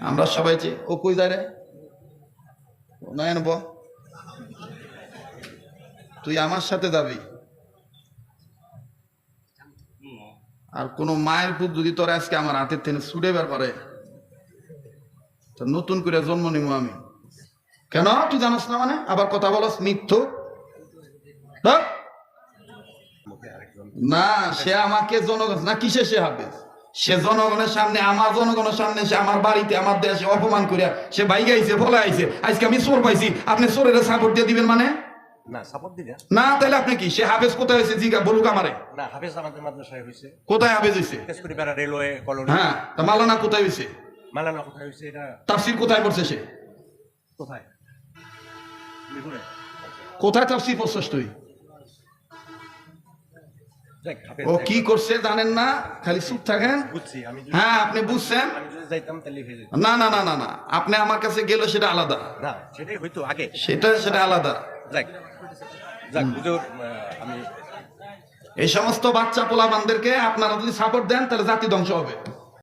আমরা সবাই ও কই যায় রে নয়ন ব তুই আমার সাথে যাবি আর কোন মায়ের পুত যদি তোর আজকে আমার হাতের থেকে ছুটে বের করে তো নতুন করে জন্ম নিব আমি কেন তুই জানাস না মানে আবার কথা বলস মিথ্যু না সে আমাকে জনগণ না কিসে সে হাফেজ সে জনগণের সামনে আমার জনগণের সামনে সে আমার বাড়িতে আমার দেশে অপমান করিয়া সে বাইকে আইছে বলে আইছে আজকে আমি চোর পাইছি আপনি চোরের সাপোর্ট দিয়ে দিবেন মানে না সাপোর্ট দিবে না তাহলে আপনি কি সে হাফেজ কোথায় হয়েছে জিগা বলুক আমারে না হাফেজ আমাদের মাদ্রাসায় হয়েছে কোথায় হাফেজ হয়েছে কেশকুড়িপাড়া রেলওয়ে কলোনি হ্যাঁ তা মালানা কোথায় হয়েছে মালানা কোথায় হয়েছে এটা তাফসীর কোথায় পড়ছে সে কোথায় মিরপুরে কোথায় তাফসীর পড়ছস তুই দেখ হাফেজ ও কি করছে জানেন না খালি চুপ থাকেন বুঝছি আমি হ্যাঁ আপনি বুঝছেন আমি যদি যাইতাম তাহলে হয়ে যেত না না না না না আপনি আমার কাছে গেলে সেটা আলাদা না সেটাই হয়তো আগে সেটা আলাদা যাক যাক হুজুর আমি এই সমস্ত বাচ্চা পোলাপানদেরকে আপনারা যদি সাপোর্ট দেন তাহলে জাতি ধ্বংস হবে